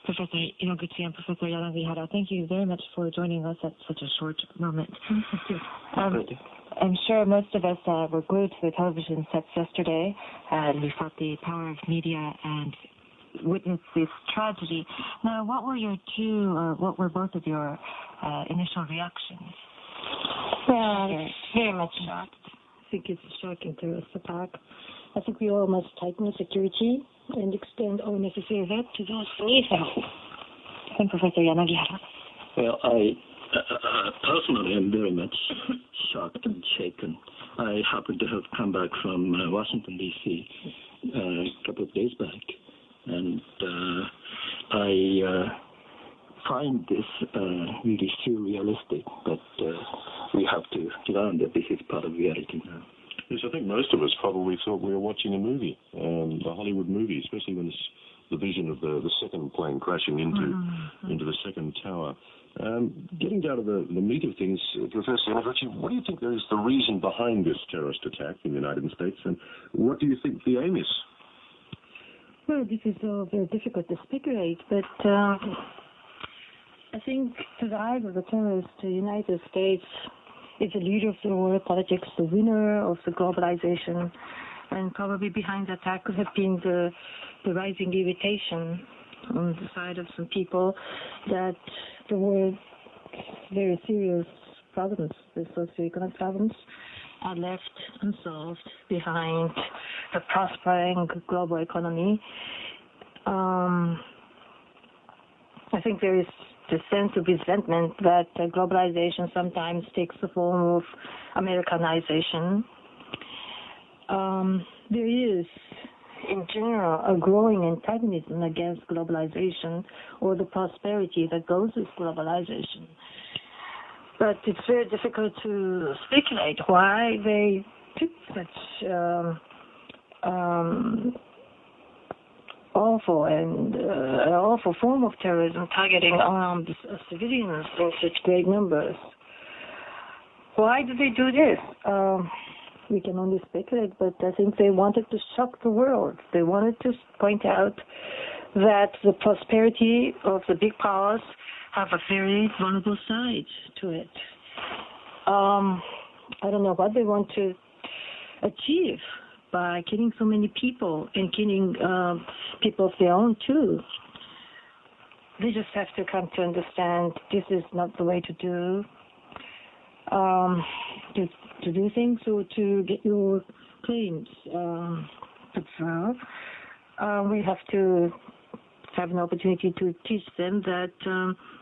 Professor Inoguchi and Professor Yanagihara, thank you very much for joining us at such a short moment. I'm sure most of us were glued to the television sets yesterday, and we felt the power of media and witnessed this tragedy. Now, what were both of your initial reactions? Well, very much shocked. I think it's a shocking terrorist attack. I think we all must tighten security and extend all necessary help to those who need help. And Professor Yanagihara? Well, I personally am very much shocked and shaken. I happen to have come back from Washington, D.C. A couple of days back, and I find this really surrealistic, but we have to learn that this is part of reality now. Yes, I think most of us probably thought we were watching a movie, a Hollywood movie, especially when it's the vision of the second plane crashing into the second tower. Getting down to the meat of things, Professor Inoguchi, what do you think is the reason behind this terrorist attack in the United States, and what do you think the aim is? Well, this is all very difficult to speculate, but I think the rise of the terrorists in the United States is the leader of the world politics, the winner of the globalization, and probably behind the attack could have been the rising irritation on the side of some people that the world's very serious problems, the socioeconomic problems, are left unsolved behind the prospering global economy. I think there is the sense of resentment that globalization sometimes takes the form of Americanization. There is, in general, a growing antagonism against globalization or the prosperity that goes with globalization. But it's very difficult to speculate why they took such awful form of terrorism, targeting armed civilians in such great numbers. Why did they do this? We can only speculate, but I think they wanted to shock the world. They wanted to point out that the prosperity of the big powers have a very vulnerable side to it. I don't know what they want to achieve by killing so many people and killing people of their own too. They just have to come to understand this is not the way to do things or to get your claims put through. We have to have an opportunity to teach them that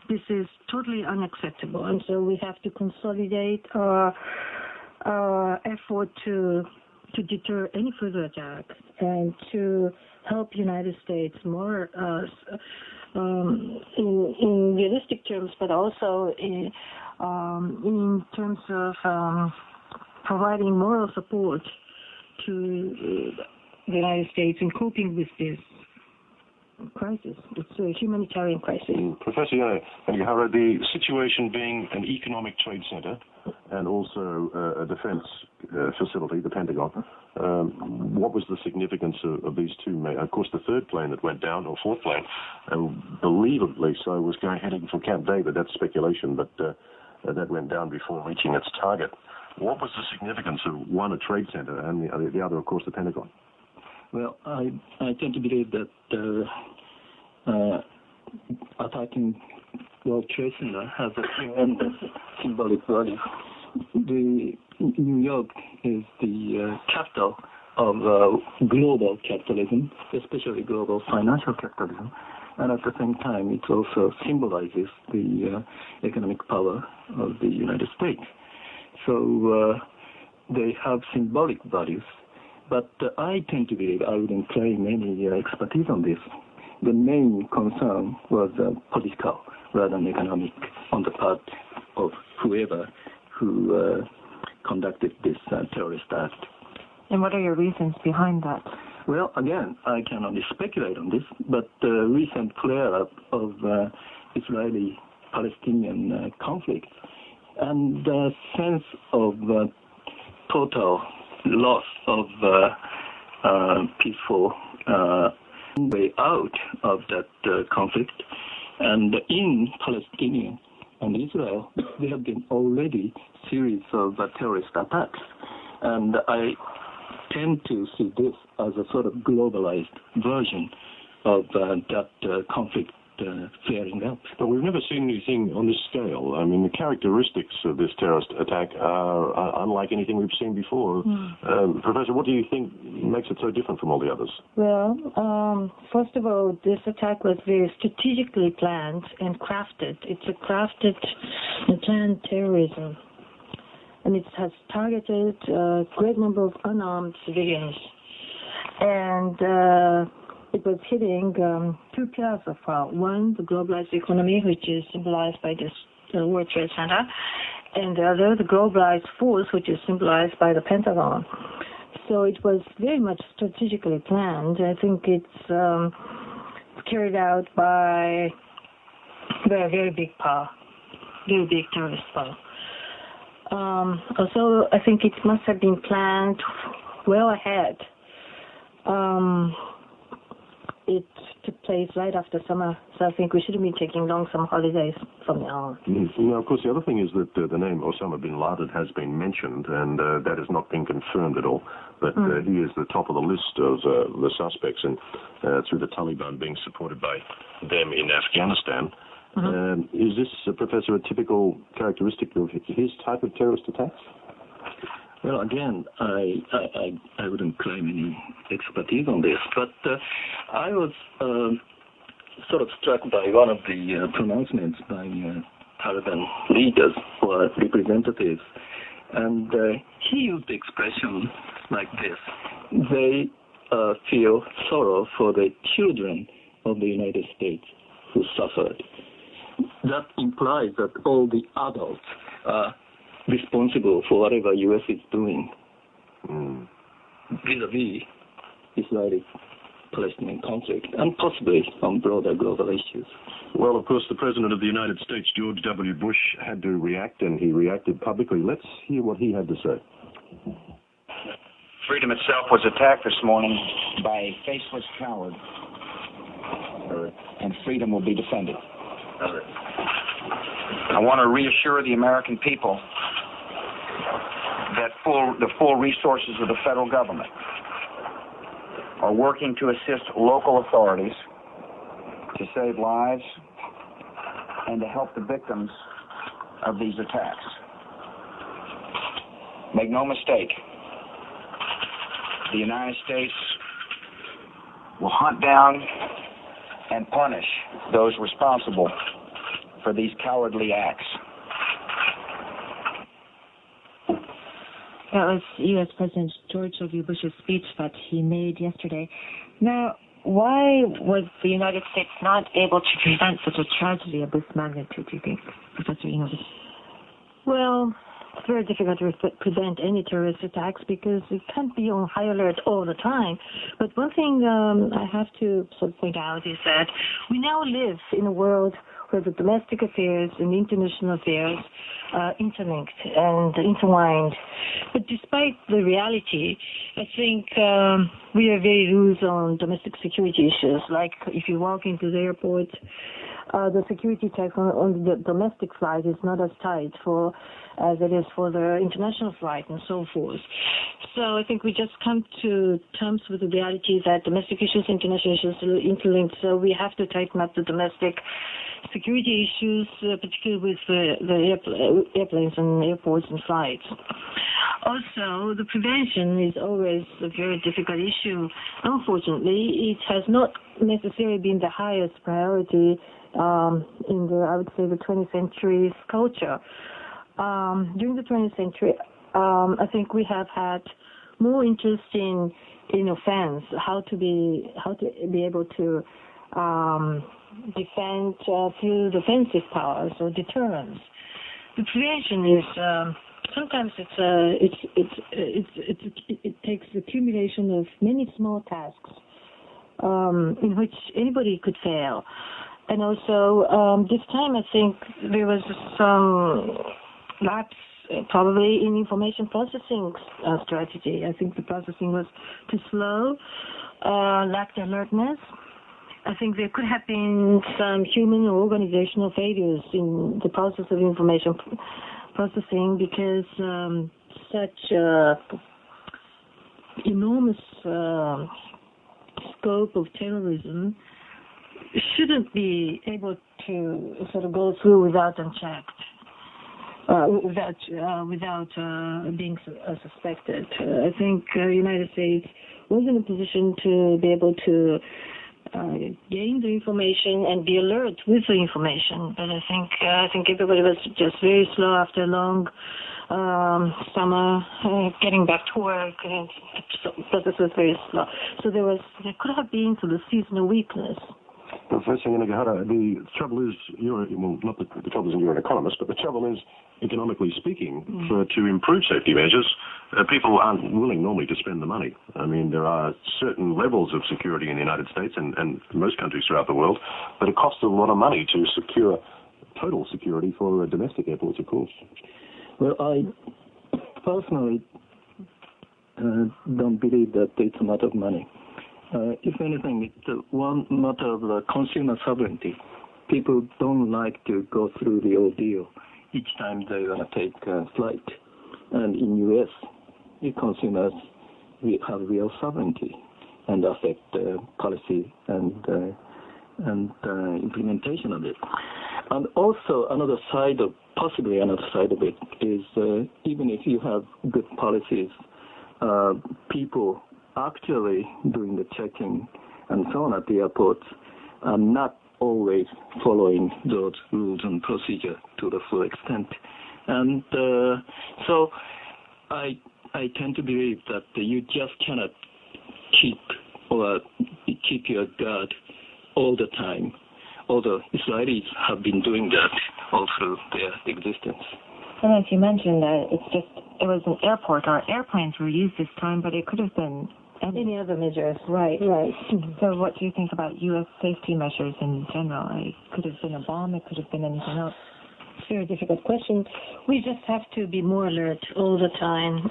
this is totally unacceptable, and so we have to consolidate our effort to deter any further attack and to help United States more in realistic terms, but also in terms of providing moral support to the United States in coping with this crisis. It's a humanitarian crisis. Professor Yanagihara, the situation being an economic trade center and also a defense facility, the Pentagon, what was the significance of these two? Of course, the third plane that went down, or fourth plane, believably so, was heading for Camp David. That's speculation, but that went down before reaching its target. What was the significance of one, a trade center, and the other, of course, the Pentagon? Well, I tend to believe that attacking World Trade Center has a tremendous symbolic value. New York is the capital of global capitalism, especially global financial capitalism, and at the same time it also symbolizes the economic power of the United States. So they have symbolic values. But I tend to believe, I wouldn't claim any expertise on this, the main concern was political rather than economic on the part of whoever who conducted this terrorist act. And what are your reasons behind that? Well, again, I can only speculate on this, but the recent flare-up of Israeli-Palestinian conflict and the sense of total loss of peaceful way out of that conflict. And in Palestine and Israel, there have been already series of terrorist attacks. And I tend to see this as a sort of globalized version of that conflict flaring up. But we've never seen anything on this scale. I mean, the characteristics of this terrorist attack are unlike anything we've seen before. Professor, what do you think makes it so different from all the others? Well, first of all, this attack was very strategically planned and crafted. It's a crafted and planned terrorism. And it has targeted a great number of unarmed civilians. And it was hitting two pillars of power. One, the globalized economy, which is symbolized by this World Trade Center, and the other, the globalized force, which is symbolized by the Pentagon. So it was very much strategically planned. I think it's carried out by a very big power, very big terrorist power. Also, I think it must have been planned well ahead. It took place right after summer, so I think we shouldn't be taking long summer holidays from now on. Now, of course, the other thing is that the name Osama bin Laden has been mentioned, and that has not been confirmed at all. But he is the top of the list of the suspects, and through the Taliban being supported by them in Afghanistan. Is this, Professor, a typical characteristic of his type of terrorist attacks? Well, again, I wouldn't claim any expertise on this, but I was sort of struck by one of the pronouncements by Taliban leaders or representatives, and he used the expression like this: they feel sorrow for the children of the United States who suffered. That implies that all the adults are responsible for whatever U.S. is doing vis-a-vis Israeli-Palestinian conflict and possibly on broader global issues. Well, of course, the President of the United States, George W. Bush, had to react, and he reacted publicly. Let's hear what he had to say. Freedom itself was attacked this morning by a faceless coward, and freedom will be defended. I want to reassure the American people that the full resources of the federal government are working to assist local authorities to save lives and to help the victims of these attacks. Make no mistake, the United States will hunt down and punish those responsible for these cowardly acts. That was U.S. President George W. Bush's speech that he made yesterday. Now, why was the United States not able to prevent such a tragedy of this magnitude, do you think, Professor Inoue? Well, it's very difficult to prevent any terrorist attacks because it can't be on high alert all the time. But one thing I have to sort of point out is that we now live in a world where the domestic affairs and international affairs are interlinked and intertwined. But despite the reality, I think we are very loose on domestic security issues. Like if you walk into the airport, the security check on the domestic flight is not as tight as it is for the international flight and so forth. So I think we just come to terms with the reality that domestic issues, international issues are interlinked. So we have to tighten up the domestic security issues, particularly with the airplanes and airports and flights. Also, the prevention is always a very difficult issue. Unfortunately, it has not necessarily been the highest priority in the, I would say, the 20th century's culture. During the 20th century, I think we have had more interest in offense, how to be able to defend through defensive powers or deterrence. The prevention is sometimes it takes the accumulation of many small tasks in which anybody could fail. And also, this time I think there was some lapse probably in information processing strategy. I think the processing was too slow, lacked alertness, I think there could have been some human or organizational failures in the process of information processing because such enormous scope of terrorism shouldn't be able to sort of go through without unchecked, without being suspected. I think the United States was in a position to be able to gain the information and be alert with the information. But I think everybody was just very slow after a long summer, getting back to work, and the process was very slow. So there could have been sort of seasonal weakness. Professor Yanagihara, the trouble is, not that the trouble isn't you're an economist, but the trouble is, economically speaking, to improve safety measures, people aren't willing normally to spend the money. I mean, there are certain levels of security in the United States and most countries throughout the world that it costs a lot of money to secure total security for domestic airports, of course. Well, I personally don't believe that it's a matter of money. If anything, it's one matter of consumer sovereignty. People don't like to go through the ordeal each time they want to take a flight. And in U.S., the consumers have real sovereignty and affect policy and implementation of it. And also possibly another side of it is even if you have good policies, people actually doing the checking and so on at the airports are not always following those rules and procedure to the full extent. And so I tend to believe that you just cannot keep your guard all the time, although Israelis have been doing that all through their existence. And as you mentioned, it was an airport. Our airplanes were used this time, but it could have been any other measures. Right. So what do you think about U.S. safety measures in general? It could have been a bomb. It could have been anything else. It's a very difficult question. We just have to be more alert all the time.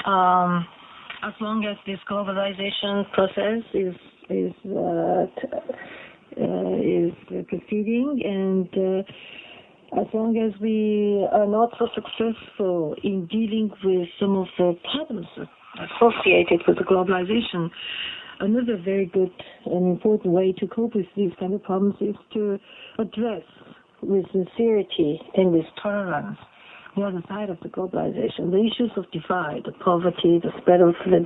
As long as this globalization process is proceeding, and as long as we are not so successful in dealing with some of the problems associated with the globalization, another very good and important way to cope with these kind of problems is to address with sincerity and with tolerance the other side of the globalization, the issues of divide, the poverty, the spread of the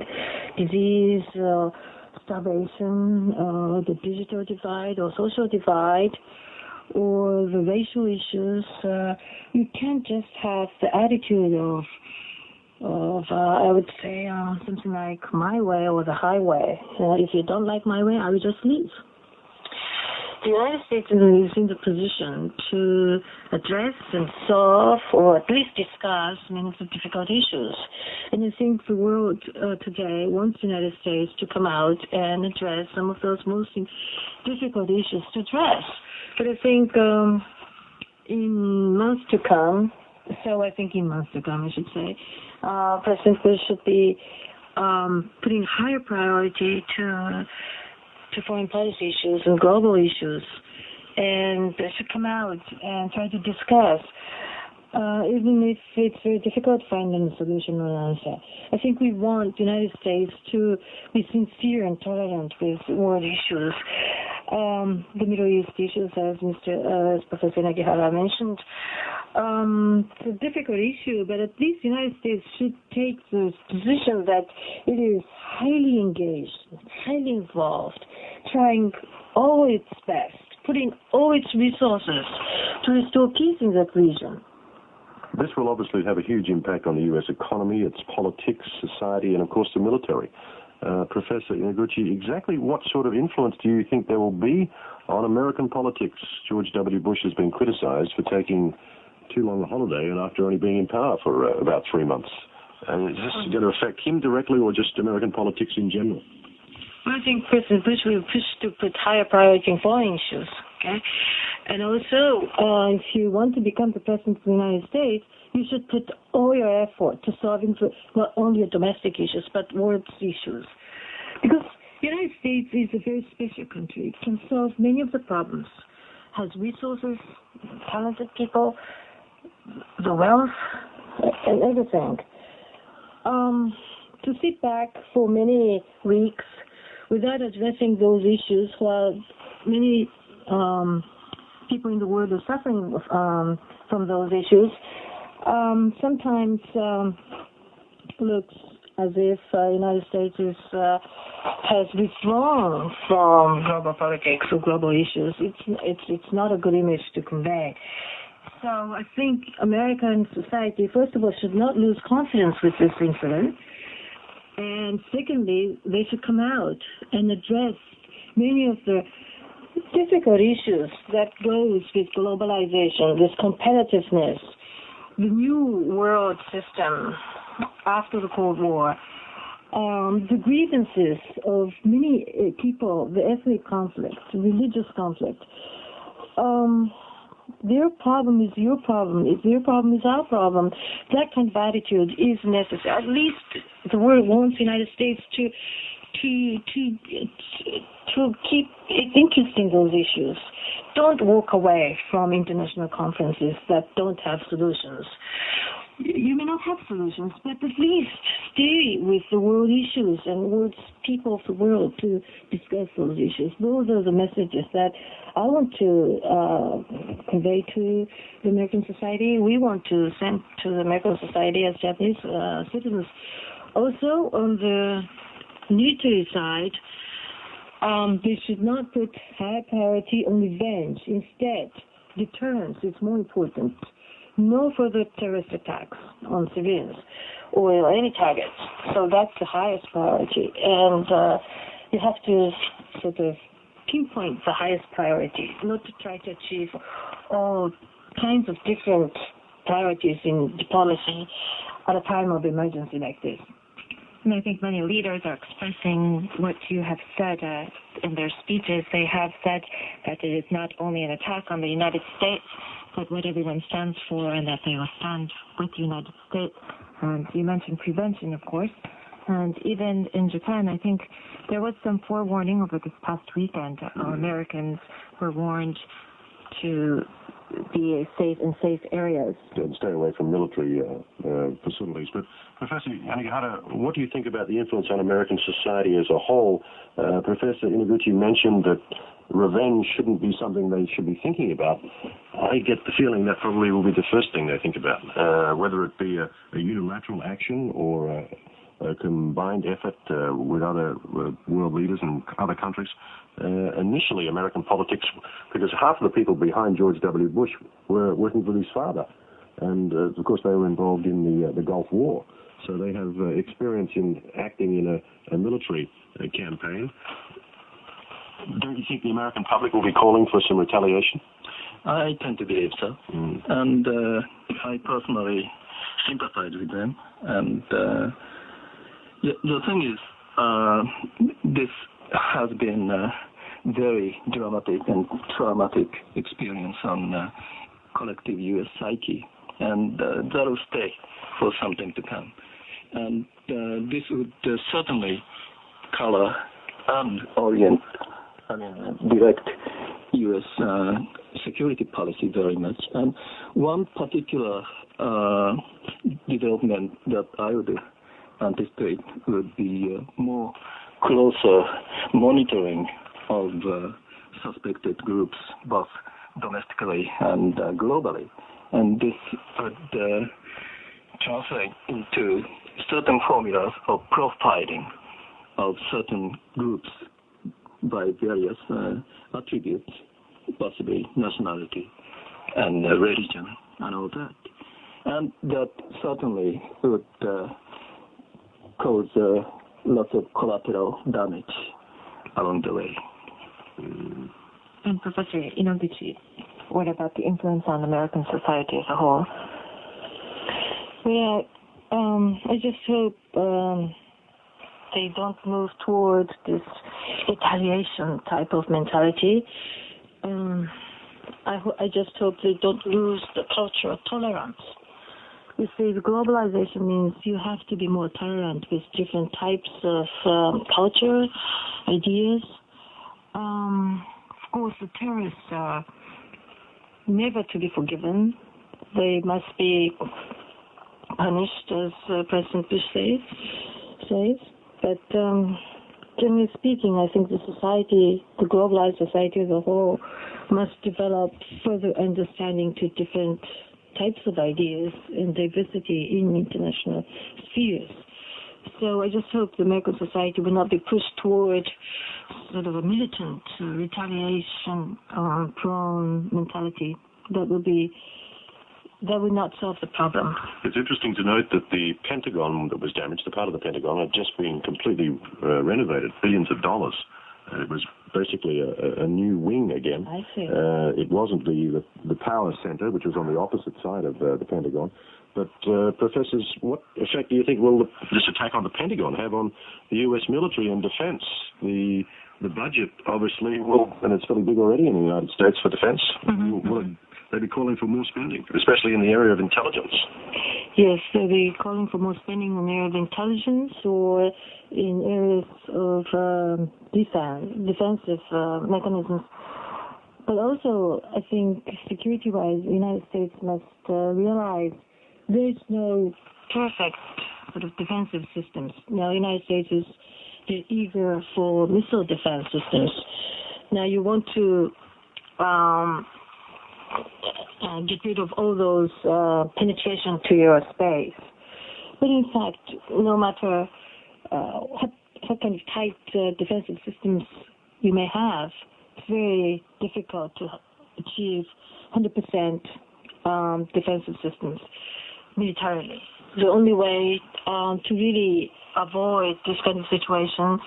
disease, starvation, the digital divide or social divide, or the racial issues. You can't just have the attitude of I would say something like my way or the highway. If you don't like my way, I will just leave. The United States is in the position to address and solve, or at least discuss, many of the difficult issues. And I think the world today wants the United States to come out and address some of those most difficult issues to address. But I think in months to come, I should say, President Bush should be putting higher priority to foreign policy issues and global issues, and they should come out and try to discuss, even if it's very difficult to find a solution or an answer. I think we want the United States to be sincere and tolerant with world issues. The Middle East issues, as Professor Yanagihara mentioned, it's a difficult issue, but at least the United States should take the position that it is highly engaged, highly involved, trying all its best, putting all its resources to restore peace in that region. This will obviously have a huge impact on the U.S. economy, its politics, society, and of course the military. Professor Inaguchi, exactly what sort of influence do you think there will be on American politics? George W. Bush has been criticized for taking too long a holiday and after only being in power for about 3 months. Is this going to affect him directly or just American politics in general? I think President Bush will push to put higher priority on foreign issues. Okay, and also, if you want to become the president of the United States, you should put all your effort to solving not only domestic issues but world issues, because The United States is a very special country. It can solve many of the problems, has resources, talented people, the wealth, and everything. To sit back for many weeks without addressing those issues while many people in the world are suffering from those issues sometimes looks as if the United States has withdrawn from global politics or global issues. It's not a good image to convey. So I think American society, first of all, should not lose confidence with this incident. And secondly, they should come out and address many of the difficult issues that goes with globalization, this competitiveness, the new world system after the Cold War, the grievances of many people, the ethnic conflict, religious conflict. Their problem is your problem. If their problem is our problem, that kind of attitude is necessary. At least the world wants the United States to keep its interest in those issues. Don't walk away from international conferences that don't have solutions. You may not have solutions, but at least stay with the world issues and world people of the world to discuss those issues. Those are the messages that I want to convey to the American society. We want to send to the American society as Japanese citizens. Also, on the military side, they should not put high priority on revenge. Instead, deterrence is more important. No further terrorist attacks on civilians or any targets. So that's the highest priority. And you have to sort of pinpoint the highest priority, not to try to achieve all kinds of different priorities in diplomacy at a time of emergency like this. And I think many leaders are expressing what you have said in their speeches. They have said that it is not only an attack on the United States, but what everyone stands for, and that they will stand with the United States. And you mentioned prevention, of course. And even in Japan, I think there was some forewarning over this past weekend. Americans were warned to be safe in safe areas. And stay away from military facilities. But Professor Yanagihara, what do you think about the influence on American society as a whole? Professor Inaguchi mentioned that revenge shouldn't be something they should be thinking about. I get the feeling that probably will be the first thing they think about, whether it be a unilateral action or a combined effort with other world leaders and other countries. Initially, American politics, because half of the people behind George W. Bush were working for his father, and of course they were involved in the Gulf War, so they have experience in acting in a military campaign. Don't you think the American public will be calling for some retaliation? I tend to believe so, and I personally sympathize with them. And the thing is, this has been a very dramatic and traumatic experience on collective U.S. psyche, and that will stay for something to come. And this would certainly color and orient, direct U.S. security policy very much. And one particular development that I would anticipate would be more closer monitoring of suspected groups, both domestically and globally. And this would translate into certain formulas of profiling of certain groups by various attributes, possibly nationality and religion and all that. And that certainly would cause lots of collateral damage along the way. And Professor Inaguchi, what about the influence on American society as a whole? Well, I just hope they don't move toward this retaliation type of mentality. I just hope they don't lose the culture of tolerance. You see, the globalization means you have to be more tolerant with different types of culture, ideas. Of course, the terrorists are never to be forgiven. They must be punished, as President Bush says. But generally speaking, I think the society, the globalized society as a whole, must develop further understanding to different types of ideas and diversity in international spheres. So I just hope the American society will not be pushed toward sort of a militant retaliation prone mentality. That would not solve the problem. It's interesting to note that the Pentagon that was damaged, the part of the Pentagon, had just been completely renovated, billions of dollars. It was basically a new wing again. I see. It wasn't the power center, which was on the opposite side of the Pentagon. But, professors, what effect do you think will this attack on the Pentagon have on the U.S. military and defense? The budget, obviously, and it's fairly big already in the United States for defense. Will they be calling for more spending, especially in the area of intelligence? Yes, they'll be calling for more spending in the area of intelligence or in areas of defensive mechanisms. But also, I think security-wise, the United States must realize there is no perfect sort of defensive systems. Now, the United States is eager for missile defense systems. Now, you want to get rid of all those penetration to your space. But in fact, no matter what kind of tight defensive systems you may have, it's very difficult to achieve 100% defensive systems militarily. The only way to really avoid this kind of situation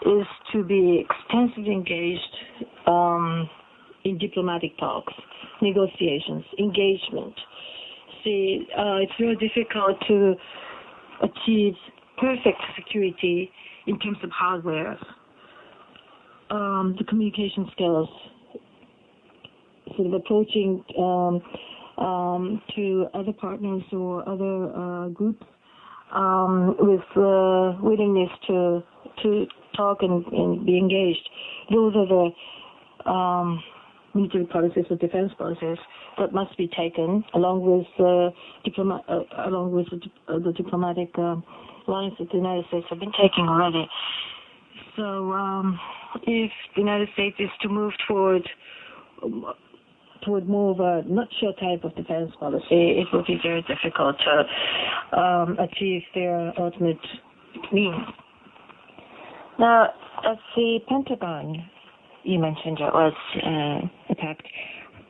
is to be extensively engaged in diplomatic talks, negotiations, engagement. See, it's very difficult to achieve perfect security in terms of hardware. The communication skills, sort of approaching to other partners or other groups with willingness to talk and be engaged. Those are the military policies or defense policies that must be taken along with the diplomatic lines that the United States have been taking already. So if the United States is to move toward more of a nutshell type of defense policy, it will be very difficult to achieve their ultimate means. Now, at the Pentagon, you mentioned it was attacked.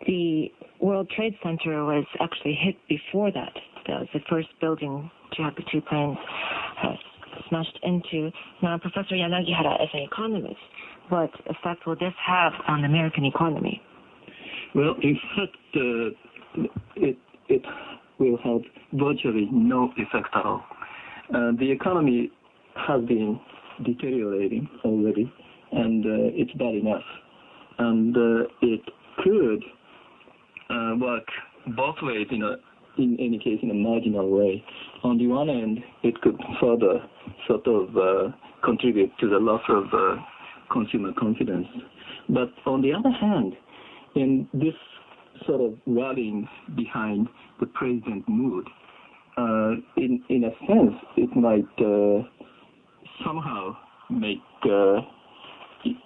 The World Trade Center was actually hit before that. That was the first building to have the two planes smashed into. Now, Professor Yanagihara, as an economist, what effect will this have on the American economy? Well, in fact, it will have virtually no effect at all. The economy has been deteriorating already, and it's bad enough. And it could work both ways in any case in a marginal way. On the one end, it could further sort of contribute to the loss of consumer confidence. But on the other hand, in this sort of rallying behind the president mood, in a sense, it might somehow make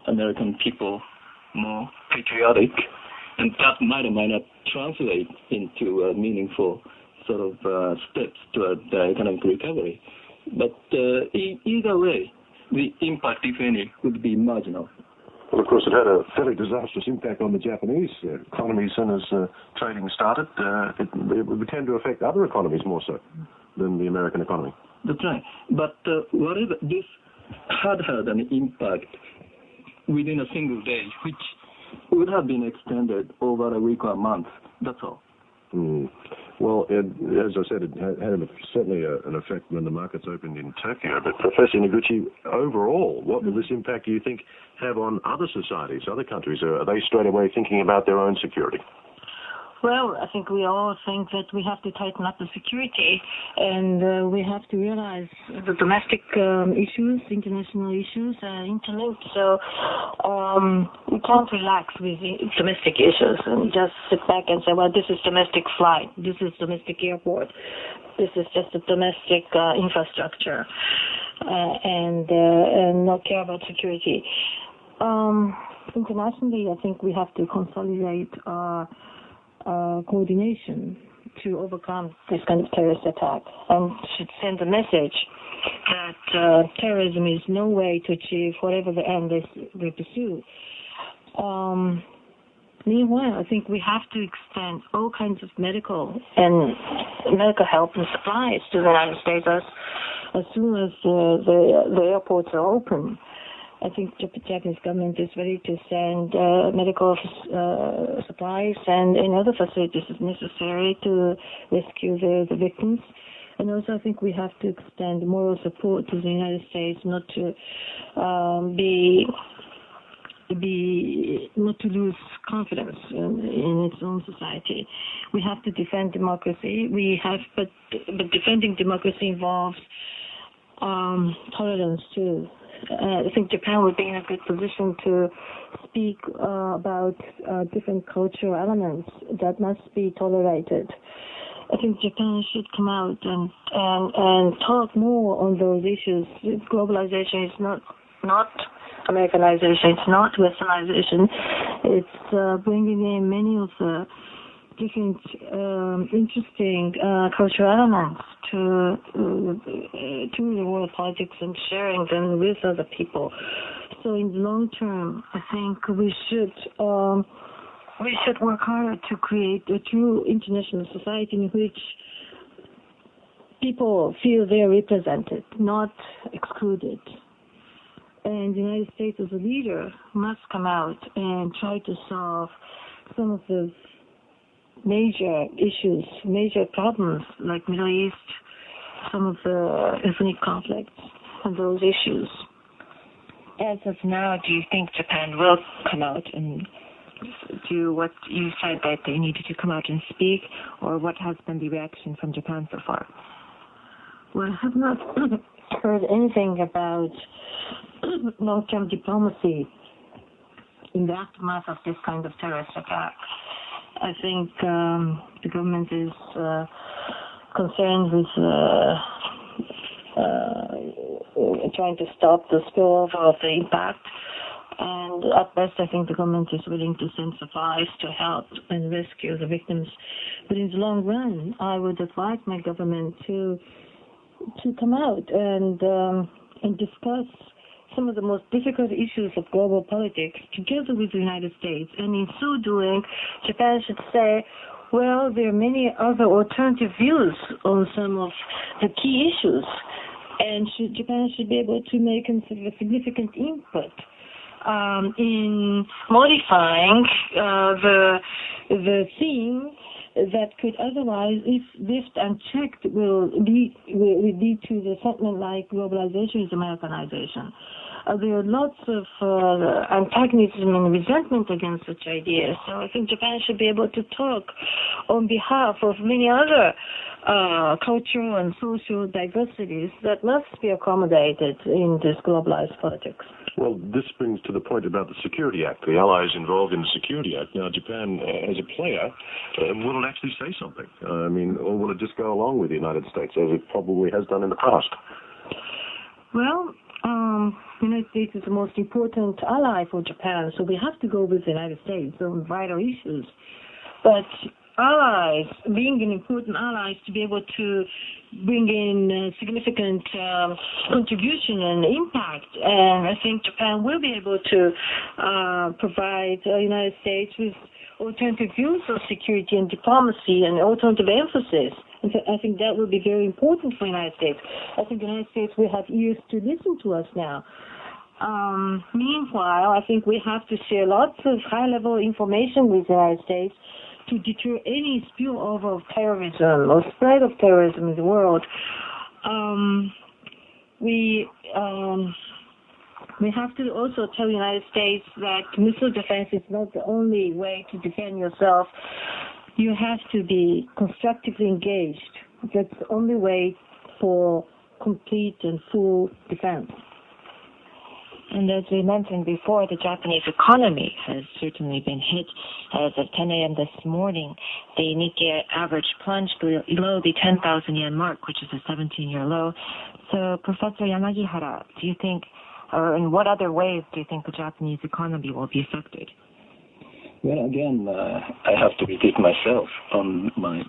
American people more patriotic, and that might or might not translate into meaningful sort of steps toward economic recovery. But either way, the impact, if any, would be marginal. Well, of course, it had a fairly disastrous impact on the Japanese economy as soon as trading started. It would tend to affect other economies more so than the American economy. That's right. But whatever, this had an impact within a single day, which would have been extended over a week or a month. That's all. Well, as I said, it had certainly an effect when the markets opened in Tokyo. But Professor Noguchi, overall, what will this impact, do you think, have on other societies, other countries? Are they straight away thinking about their own security? Well, I think we all think that we have to tighten up the security, and we have to realize the domestic issues, international issues are interlinked. So we can't relax with the domestic issues and just sit back and say, well, this is domestic flight, this is domestic airport, this is just a domestic infrastructure, and not care about security. Internationally, I think we have to consolidate coordination to overcome this kind of terrorist attack, and should send a message that terrorism is no way to achieve whatever the end they pursue. Meanwhile, I think we have to extend all kinds of medical help and supplies to the United States as soon as the airports are open. I think the Japanese government is ready to send medical supplies and other facilities if necessary to rescue the victims. And also, I think we have to extend moral support to the United States not to not to lose confidence in its own society. We have to defend democracy. But defending democracy involves tolerance too. I think Japan would be in a good position to speak about different cultural elements that must be tolerated. I think Japan should come out and talk more on those issues. Globalization is not Americanization, it's not Westernization. It's bringing in many of the different interesting cultural elements to the world politics and sharing them with other people. So in the long term, I think we should work hard to create a true international society in which people feel they are represented, not excluded. And the United States as a leader must come out and try to solve some of the major issues, major problems like Middle East, some of the ethnic conflicts and those issues. As of now, do you think Japan will come out and do what you said that they needed to come out and speak, or what has been the reaction from Japan so far? Well, I have not heard anything about long-term diplomacy in the aftermath of this kind of terrorist attack. I think the government is concerned with trying to stop the spillover of the impact. And at best, I think the government is willing to send supplies to help and rescue the victims. But in the long run, I would advise my government to come out and discuss some of the most difficult issues of global politics together with the United States. And in so doing, Japan should say, well, there are many other alternative views on some of the key issues, and Japan should be able to make a significant input in modifying the theme that could otherwise, if left unchecked, will lead to the sentiment like globalization is Americanization. There are lots of antagonism and resentment against such ideas. So I think Japan should be able to talk on behalf of many other cultural and social diversities that must be accommodated in this globalized politics. Well, this brings to the point about the Security Act, the allies involved in the Security Act. Now, Japan, as a player, will it actually say something? I mean, or will it just go along with the United States, as it probably has done in the past? Well, the United States is the most important ally for Japan, so we have to go with the United States on vital issues. But allies, being an important allies to be able to bring in significant contribution and impact, and I think Japan will be able to provide the United States with alternative views of security and diplomacy and alternative emphasis. And so I think that will be very important for the United States. I think the United States will have ears to listen to us now. Meanwhile, I think we have to share lots of high-level information with the United States to deter any spillover of terrorism or spread of terrorism in the world. We have to also tell the United States that missile defense is not the only way to defend yourself. you have to be constructively engaged. That's the only way for complete and full defense. And as we mentioned before, the Japanese economy has certainly been hit. As of 10 a.m. this morning, the Nikkei average plunged below the 10,000 yen mark, which is a 17-year low. So, Professor Yanagihara, do you think, or in what other ways do you think the Japanese economy will be affected? Well, again, I have to repeat myself on my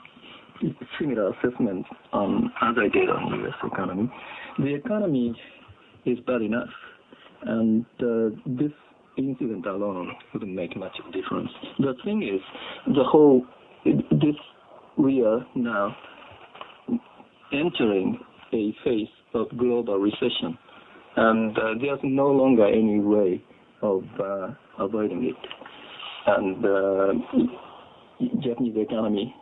similar assessment as I did on the U.S. economy. The economy is bad enough, and this incident alone wouldn't make much of a difference. The thing is, we are now entering a phase of global recession, and there's no longer any way of avoiding it. And Japanese economy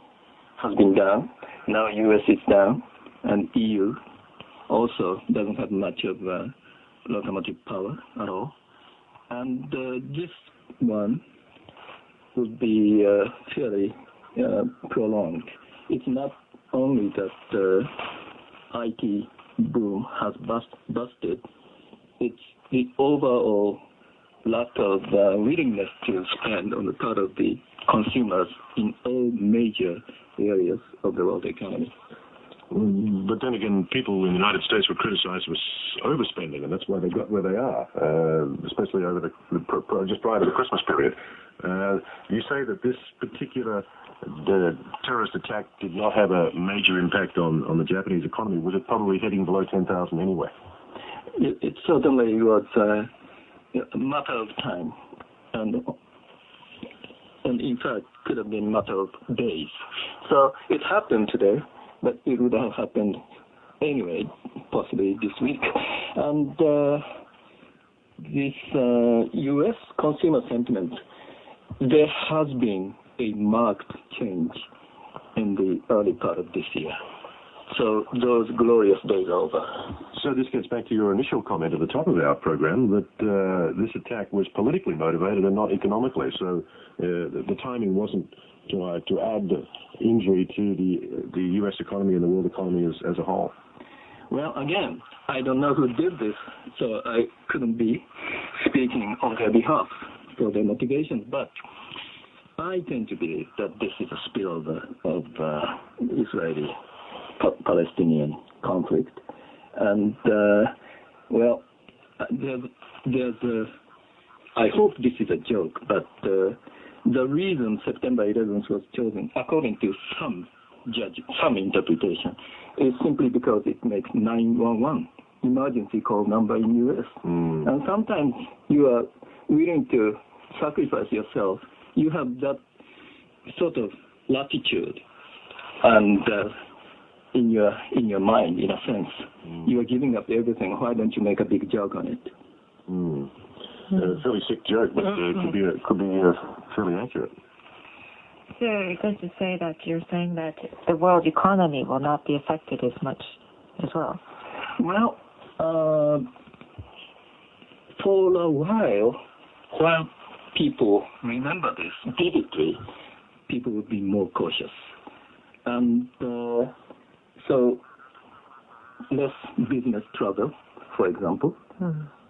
has been down. Now U.S. is down, and EU also doesn't have much of locomotive power at all. And this one would be fairly prolonged. It's not only that the IT boom has busted, it's the overall lack of willingness to spend on the part of the consumers in all major areas of the world economy. But then again, people in the United States were criticized for overspending, and that's why they got where they are, especially over just prior to the Christmas period. You say that this particular terrorist attack did not have a major impact on the Japanese economy. Was it probably heading below 10,000 anyway? It certainly was a matter of time, and in fact could have been a matter of days. So it happened today, but it would have happened anyway, possibly this week. And this U.S. consumer sentiment, there has been a marked change in the early part of this year. So those glorious days are over. So this gets back to your initial comment at the top of our program that this attack was politically motivated and not economically. So the timing wasn't to add injury to the U.S. economy and the world economy as a whole. Well, again, I don't know who did this, so I couldn't be speaking on their behalf for their motivations, but I tend to believe that this is a spillover of Israeli-Palestinian conflict. And, well, I hope this is a joke, but the reason September 11th was chosen, according to some interpretation, is simply because it makes 911 emergency call number in U.S. And sometimes you are willing to sacrifice yourself. You have that sort of latitude, and in your mind, in a sense, you are giving up everything. Why don't you make a big joke on it? A fairly sick joke, but could be fairly accurate. So you're going to say that you're saying that the world economy will not be affected as much as well? Well, for a while people remember this vividly, people would be more cautious. And so less business travel, for example,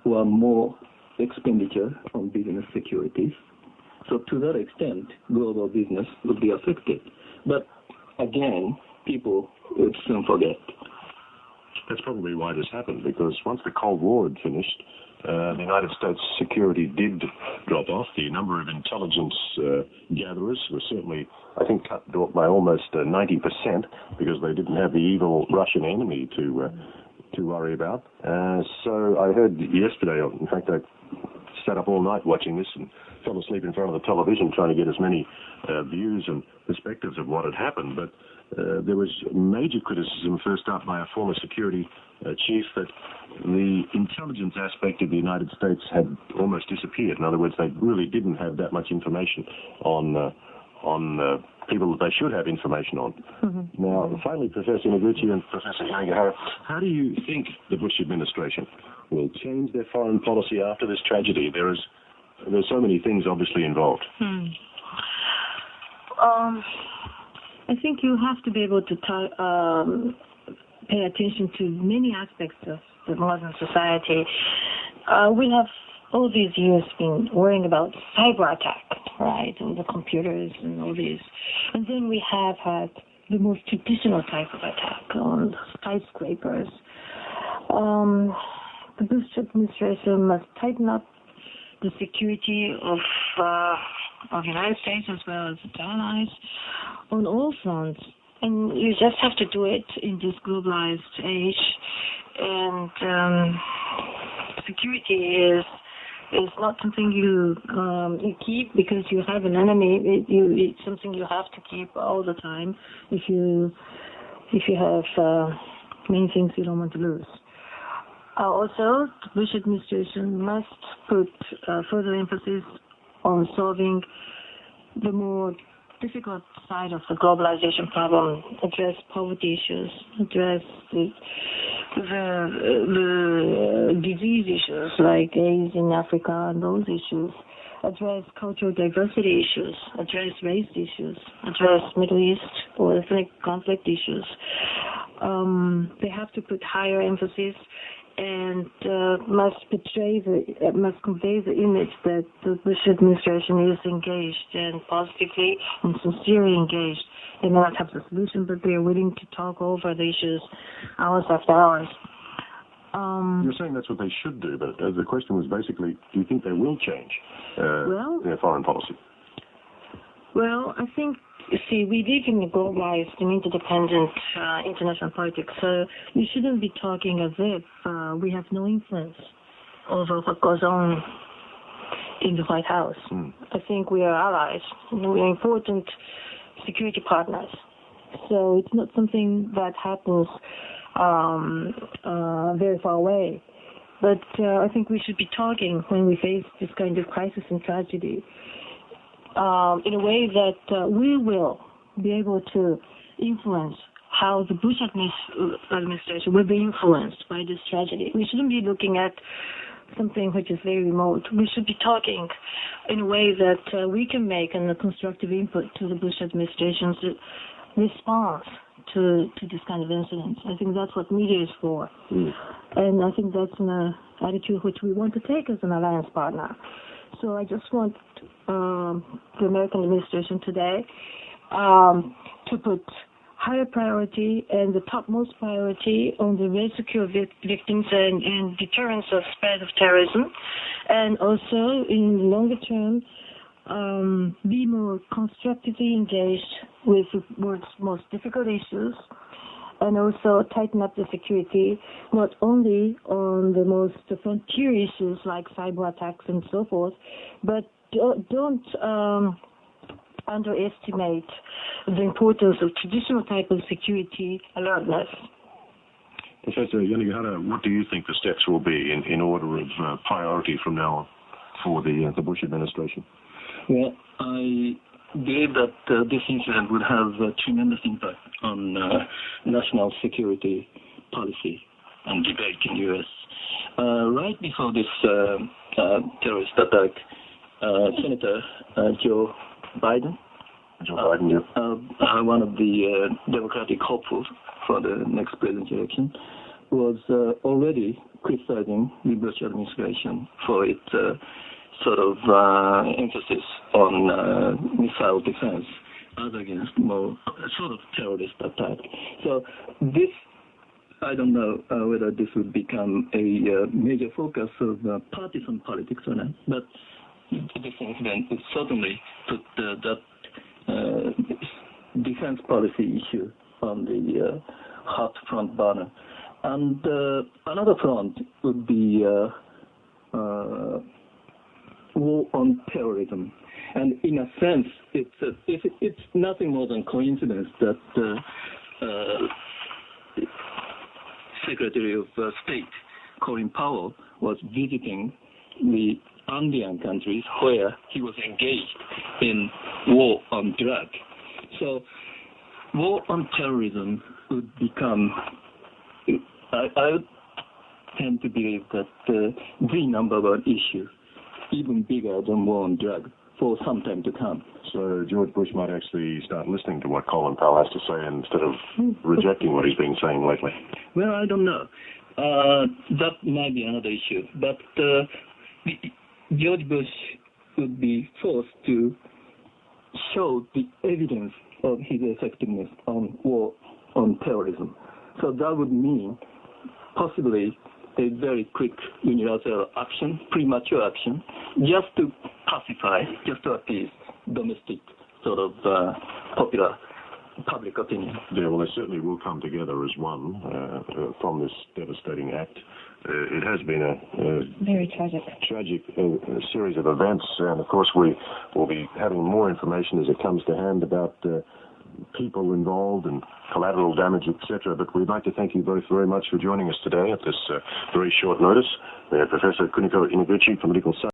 or more expenditure on business securities. So to that extent, global business would be affected. But again, people would soon forget. That's probably why this happened, because once the Cold War had finished, the United States security did drop off. The number of intelligence gatherers was certainly, I think, cut by almost 90% because they didn't have the evil Russian enemy to worry about. So I heard yesterday, in fact, I sat up all night watching this and fell asleep in front of the television trying to get as many views and perspectives of what had happened. But there was major criticism, first up by a former security chief, that the intelligence aspect of the United States had almost disappeared. In other words, they really didn't have that much information on people that they should have information on. Now, finally, Professor Noguchi and Professor Yanagihara, how do you think the Bush administration will change their foreign policy after this tragedy? There's so many things obviously involved. I think you have to be able to pay attention to many aspects of the modern society. We have all these years been worrying about cyber attack, right, on the computers and all these. And then we have had the most traditional type of attack on skyscrapers. The Bush administration must tighten up the security of the United States as well as its allies on all fronts. And you just have to do it in this globalized age. And security is not something you keep because you have an enemy. It's something you have to keep all the time if you have many things you don't want to lose. Also, the Bush administration must put further emphasis on solving the more difficult side of the globalization problem, address poverty issues, address the disease issues like AIDS in Africa and those issues, address cultural diversity issues, address race issues, address Middle East or ethnic conflict issues. They have to put higher emphasis and must convey the image that the Bush administration is engaged and positively and sincerely engaged. They may not have the solution, but they are willing to talk over the issues hours after hours. You're saying that's what they should do, but the question was basically, do you think they will change their foreign policy? Well, I think, you see, we live in a globalized and interdependent international politics, so we shouldn't be talking as if we have no influence over what goes on in the White House. I think we are allies. We are important security partners. So it's not something that happens very far away. But I think we should be talking when we face this kind of crisis and tragedy in a way that we will be able to influence how the Bush administration will be influenced by this tragedy. We shouldn't be looking at something which is very remote. We should be talking in a way that we can make a constructive input to the Bush administration's response to this kind of incidents. I think that's what media is for. And I think that's an attitude which we want to take as an alliance partner. So I just want the American administration today to put higher priority and the topmost priority on the rescue of victims and deterrence of spread of terrorism, and also in longer term be more constructively engaged with the world's most difficult issues, and also tighten up the security not only on the most frontier issues like cyber attacks and so forth, but don't underestimate the importance of traditional type of security alertness. Professor Yanagihara, what do you think the steps will be in order of priority from now on for the Bush administration? Well, I believe that this incident would have a tremendous impact on national security policy and debate in the U.S. Right before this terrorist attack, Senator Joe Biden, one of the Democratic hopefuls for the next presidential election, was already criticizing the Bush administration for its sort of emphasis on missile defense as against more sort of terrorist attack. So this, I don't know whether this would become a major focus of partisan politics or not, but this incident would certainly put that defense policy issue on the hot front burner. And another front would be war on terrorism. And in a sense, it's nothing more than coincidence that Secretary of State Colin Powell was visiting the Andean countries where he was engaged in war on drugs. So war on terrorism would become, I would tend to believe that the number one issue, even bigger than war on drugs. for some time to come. So George Bush might actually start listening to what Colin Powell has to say instead of rejecting what he's been saying lately. Well, I don't know. That might be another issue. But George Bush would be forced to show the evidence of his effectiveness on war on terrorism. So that would mean possibly a very quick unilateral action, premature action, just to pacify, just to appease domestic sort of popular public opinion. Yeah, well, they certainly will come together as one from this devastating act. It has been a very tragic series of events, and of course we will be having more information as it comes to hand about people involved and collateral damage, etc. But we'd like to thank you both very much for joining us today at this very short notice. Professor Kuniko Inaguchi from Medical Science.